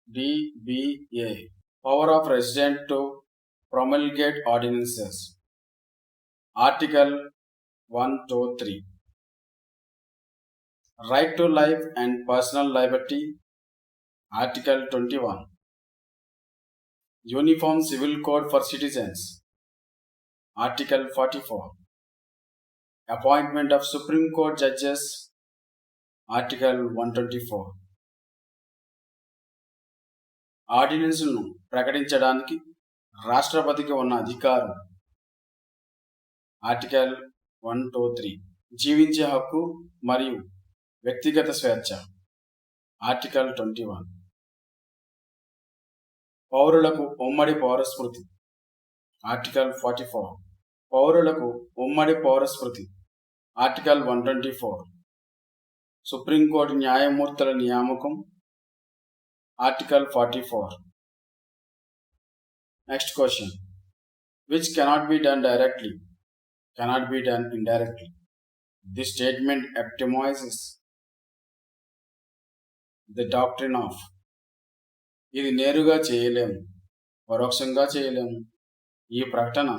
D B A. Power of resident to promulgate ordinances. Article 1 to 3. Right to life and personal liberty. Article 21. Uniform Civil Code for Citizens. Article 44. Appointment of Supreme Court Judges. Article 124. ఆర్డినెన్స్ను ప్రకటించడానికి రాష్ట్రపతికి ఉన్న అధికారం. Article 1 to 3. జీవించే హక్కు మరియు వ్యక్తిగత స్వేచ్ఛ. Article 21. పౌరులకు ఉమ్మడి పౌరస్మృతి. ఆర్టికల్ 44. పౌరులకు ఉమ్మడి పౌరస్మృతి. ఆర్టికల్ 124. సుప్రీంకోర్టు న్యాయమూర్తుల నియామకం. Article 44. Next question. Which cannot be done directly, cannot be done indirectly? This statement epitomizes the doctrine of. ఇది నేరుగా చేయలేము, పరోక్షంగా చేయలేము. ఈ ప్రకటన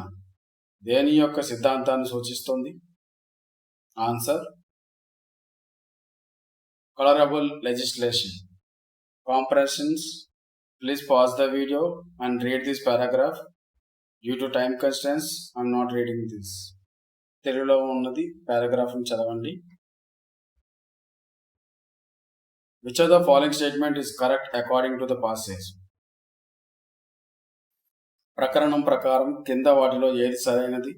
దేని యొక్క సిద్ధాంతాన్ని సూచిస్తుంది? Answer colourable legislation. Comprehensions. Please pause the video and read this paragraph. Due to time constraints, I am not reading this. తెలుగులో ఉన్నది పారాగ్రాఫ్ ని చదవండి. Which of the following statement is correct according to the passage? ప్రకరణం ప్రకారం కింద వాటిలో ఏది సరైనది?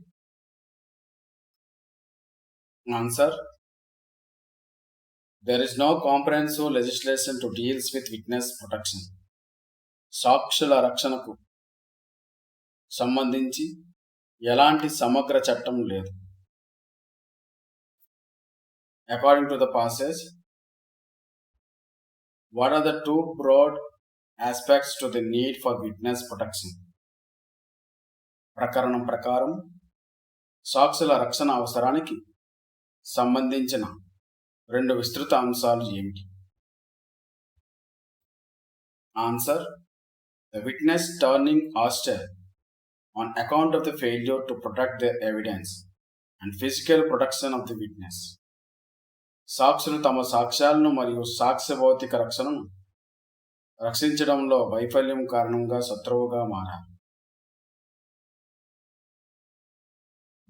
Answer There is no comprehensive legislation to deal with witness protection. సాక్షుల రక్షణకు సంబంధించి ఎలాంటి సమగ్ర చట్టం లేదు. According to the passage, what are the two broad aspects to the need for witness protection? ప్రకరణం ప్రకారం సాక్షుల రక్షణ అవసరానికి సంబంధించిన రెండు విస్తృత అంశాలు ఏమిటి? Answer: the witness turning hostile on account of the failure to protect their evidence and physical protection of the witness. సాక్షులు తమ సాక్ష్యాలను మరియు సాక్ష్య భౌతిక రక్షణను రక్షించడంలో వైఫల్యం కారణంగా శత్రువుగా మారారు.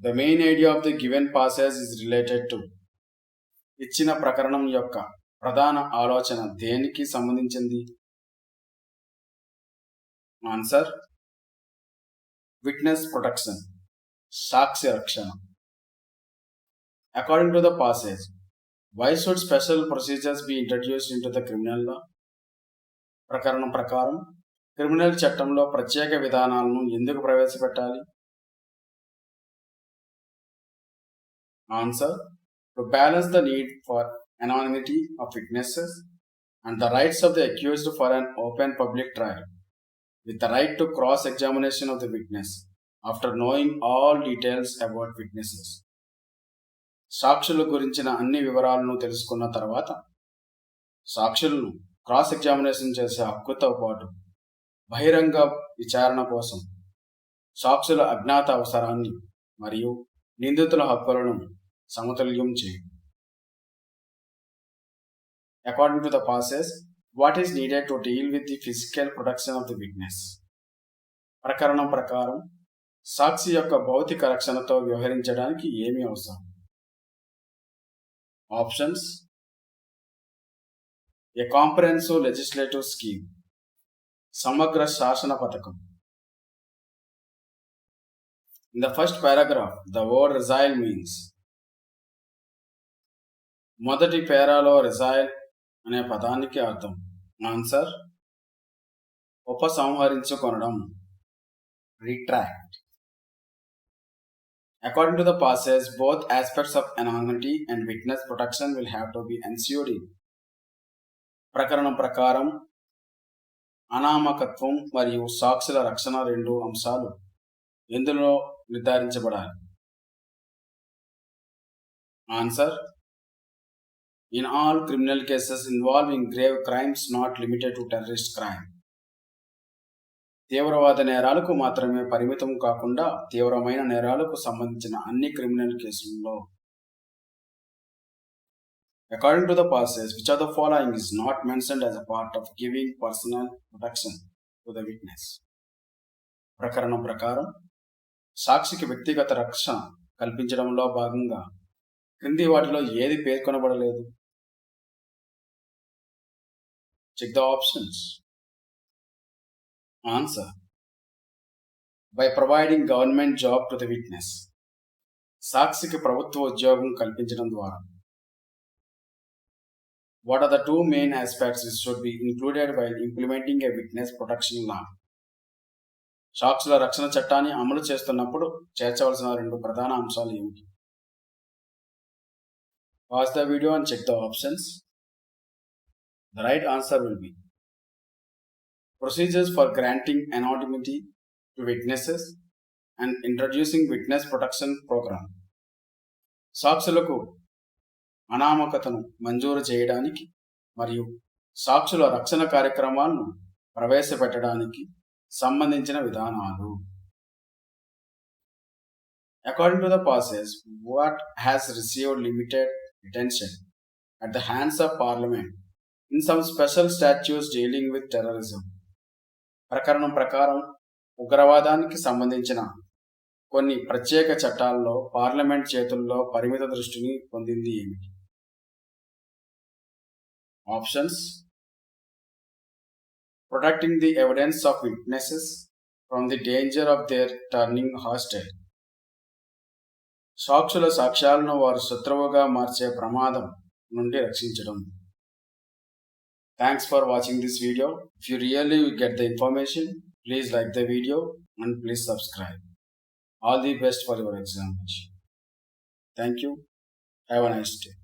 The main idea of the given passage is related to. ఇచ్చిన ప్రకరణం యొక్క ప్రధాన ఆలోచన దేనికి సంబంధించింది? ఆన్సర్: విట్నెస్ ప్రొటెక్షన్, సాక్ష్య రక్షణ. According to the passage, why should special procedures be introduced in to the criminal law? ప్రకరణం ప్రకారం క్రిమినల్ చట్టంలో ప్రత్యేక విధానాలను ఎందుకు ప్రవేశపెట్టాలి? Answer: to balance the need for anonymity of witnesses and the rights of the accused for an open public trial, with the right to cross-examination of the witness after knowing all details about witnesses. సాక్షుల గురించిన అన్ని వివరాలను తెలుసుకున్న తర్వాత సాక్షులను cross examination చేసే హక్కుతో పాటు బహిరంగ విచారణ కోసం సాక్షుల అజ్ఞాత అవసరాన్ని మరియు నిందితుల హక్కులను సమతుల్యం చేయడం. According to the passage, what is needed to deal with the physical protection of the witness? ప్రకరణం ప్రకారం సాక్షి యొక్క భౌతిక రక్షణతో వ్యవహరించడానికి ఏమి అవసరం? ఆప్షన్స్: ఏ కాంప్రహెన్సివ్ లెజిస్లేటివ్ స్కీమ్, సమగ్ర శాసన పథకం. In the first paragraph, the word resile means. మొదటి పేరాలో resile అనే పదానికి అర్థం. ఆన్సర్: ఉపసంహరించుకొనడం, retract. According to the passage, both aspects of anonymity and witness protection will have to be ensured in. ప్రకరణం ప్రకారం అనామకత్వం మరియు సాక్షుల రక్షణ రెండు అంశాలు ఎందులో నిర్ధారించబడాలి? Answer: in all criminal cases involving grave crimes not limited to terrorist crime. తీవ్రవాద నేరాలకు మాత్రమే పరిమితం కాకుండా తీవ్రమైన నేరాలకు సంబంధించిన అన్ని క్రిమినల్ కేసుల్లో. According to the passage, which of the following is not mentioned as a part of giving personal protection to the witness? ప్రకరణం ప్రకారం సాక్షికి వ్యక్తిగత రక్షణ కల్పించడంలో భాగంగా క్రింది వాటిలో ఏది పేర్కొనబడలేదు? Check the options. Answer: by providing government job to the witness. సాక్షికి ప్రభుత్వ ఉద్యోగం కల్పించడం ద్వారా. What are the two main aspects which should be included while implementing a witness protection law? సాక్షుల రక్షణ చట్టాన్ని అమలు చేస్తున్నప్పుడు చేర్చవలసిన రెండు ప్రధాన అంశాలు ఏమిటి? Pause the video and check the options. The right answer will be procedures for granting anonymity to witnesses and introducing witness protection program. సాక్షులకు అనామకతను మంజూరు చేయడానికి మరియు సాక్షుల రక్షణ కార్యక్రమాలను ప్రవేశపెట్టడానికి సంబంధించిన విధానాలు. According to the passage, what has received limited attention at the hands of Parliament in some special statutes dealing with terrorism. ప్రకరణం ప్రకారం ఉగ్రవాదానికి సంబంధించిన కొన్ని ప్రత్యేక చట్టాల్లో పార్లమెంట్ చేతుల్లో పరిమిత దృష్టిని పొందింది ఏమిటి? Options: protecting the evidence of witnesses from the danger of their turning hostile. సాక్షుల సాక్ష్యాలను వారు శత్రువుగా మార్చే ప్రమాదం నుండి రక్షించడం. Thanks for watching this video. If you really get the information, please like the video and please subscribe. All the best for your examination. Thank you. Have a nice day.